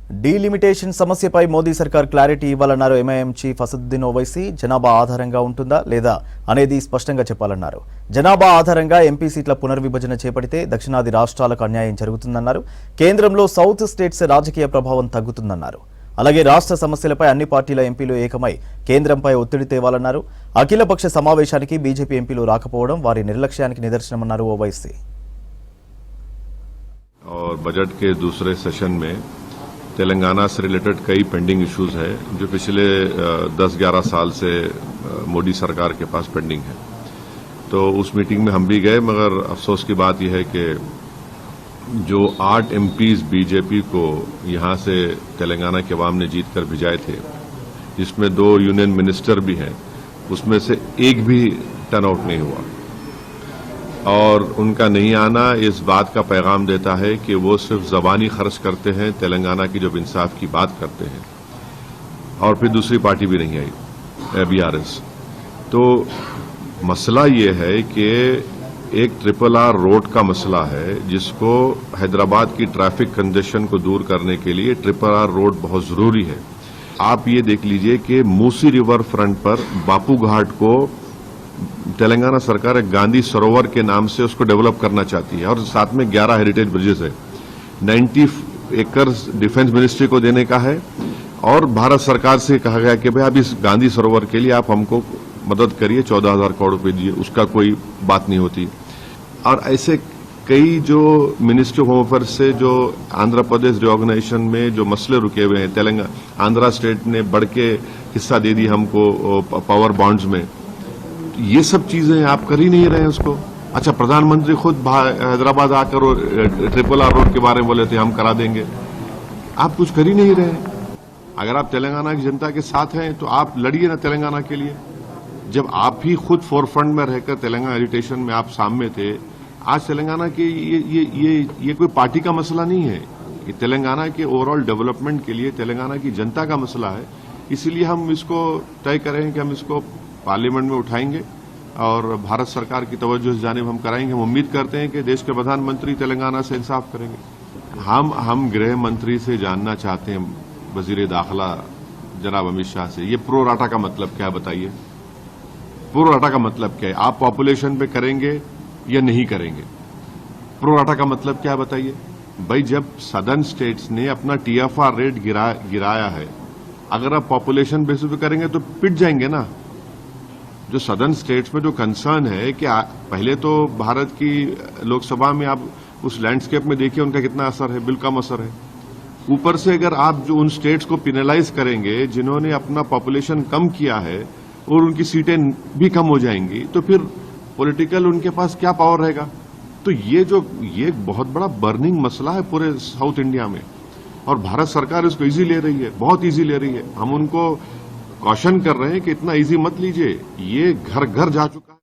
Delimitation సమస్యపై మోదీ సర్కార్ clarity ఇవ్వాలన్నారు ఎంఐఎం చీఫ్ అసదుద్దీన్ ఓవైసీ. జనాభా ఆధారంగా ఉంటుందా లేదా అనేది స్పష్టంగా చెప్పాలన్నారు. జనాభా ఆధారంగా ఎంపీ సీట్ల పునర్విభజన చేపడితే దక్షిణాది రాష్ట్రాలకు అన్యాయం జరుగుతుందన్నారు. కేంద్రంలో సౌత్ స్టేట్స్ రాజకీయ ప్రభావం తగ్గుతుందన్నారు. అలాగే రాష్ట్ర సమస్యలపై అన్ని పార్టీల ఎంపీలు ఏకమై కేంద్రంపై ఒత్తిడి తేవాలన్నారు. అఖిలపక్ష సమావేశానికి బీజేపీ ఎంపీలు రాకపోవడం వారి నిర్లక్ష్యానికి నిదర్శనమన్నారు ఓవైసీ. और बजट के दूसरे सेशन में तेलंगाना से रिलेटेड कई पेंडिंग इश्यूज है जो पिछले 10-11 साल से मोदी सरकार के पास पेंडिंग है। तो उस मीटिंग में हम भी गए, मगर अफसोस की बात यह है कि जो 8 एमपीज बीजेपी को यहां से तेलंगाना के अवाम ने जीत कर भिजाए थे, जिसमें 2 यूनियन मिनिस्टर भी हैं, उसमें से एक भी टर्नआउट नहीं हुआ। और उनका नहीं आना इस बात का पैगाम देता है कि वो सिर्फ जबानी खर्च करते हैं, तेलंगाना की जब इंसाफ की बात करते हैं। और फिर दूसरी पार्टी भी नहीं आई, बीआरएस। तो मसला ये है कि एक RRR रोड का मसला है, जिसको हैदराबाद की ट्रैफिक कंजेशन को दूर करने के लिए RRR रोड बहुत जरूरी है। आप ये देख लीजिए कि मूसी रिवर फ्रंट पर बापू घाट को तेलंगाना सरकार गांधी सरोवर के नाम से उसको डेवलप करना चाहती है, और साथ में 11 हेरिटेज ब्रिजेस है। 90 एकर्स डिफेंस मिनिस्ट्री को देने का है, और भारत सरकार से कहा गया कि भाई आप इस गांधी सरोवर के लिए आप हमको मदद करिए, 14,000 करोड़ रुपए दीजिए, उसका कोई बात नहीं होती। और ऐसे कई जो मिनिस्ट्री ऑफ होम अफेयर्स से जो आंध्र प्रदेश रिऑर्गेनाइजेशन में जो मसले रुके हुए हैं, तेलंगाना आंध्रा स्टेट ने बढ़ के हिस्सा दे दी हमको पावर बॉन्ड्स में, ये सब चीजें आप कर ही नहीं रहे हैं उसको। अच्छा, प्रधानमंत्री खुद हैदराबाद आकर RRR रोड के बारे में बोले थे हम करा देंगे, आप कुछ कर ही नहीं रहे हैं। अगर आप तेलंगाना की जनता के साथ हैं तो आप लड़िए ना तेलंगाना के लिए। जब आप ही खुद फोरफ्रंट में रहकर तेलंगाना एजिटेशन में आप सामने थे, आज तेलंगाना के ये कोई पार्टी का मसला नहीं है, ये तेलंगाना के ओवरऑल डेवलपमेंट के लिए तेलंगाना की जनता का मसला है। इसीलिए हम इसको तय करें कि हम इसको पार्लियामेंट में उठाएंगे और भारत सरकार की तवज्जो इस जानिब हम कराएंगे। हम उम्मीद करते हैं कि देश के प्रधानमंत्री तेलंगाना से इंसाफ करेंगे। हम गृह मंत्री से जानना चाहते हैं, वजीर दाखिला जनाब अमित शाह से, ये प्रो राटा का मतलब क्या है बताइए। प्रो राटा का मतलब क्या है? आप पॉपुलेशन पे करेंगे या नहीं करेंगे? प्रो राटा का मतलब क्या है बताइए। भाई, जब सदर्न स्टेट्स ने अपना TFR रेट गिराया है, अगर आप पॉपुलेशन बेसिस पे करेंगे तो पिट जाएंगे ना। जो सदर्न स्टेट्स में जो कंसर्न है कि पहले तो भारत की लोकसभा में आप उस लैंडस्केप में देखिए उनका कितना असर है, बिल्कुल कम असर है। ऊपर से अगर आप जो उन स्टेट्स को पिनलाइज करेंगे जिन्होंने अपना पॉपुलेशन कम किया है और उनकी सीटें भी कम हो जाएंगी, तो फिर पॉलिटिकल उनके पास क्या पावर रहेगा। तो ये बहुत बड़ा बर्निंग मसला है पूरे साउथ इंडिया में, और भारत सरकार इसको इजी ले रही है, बहुत इजी ले रही है। हम उनको कॉशन कर रहे हैं कि इतना इजी मत लीजिए, ये घर घर जा चुका है।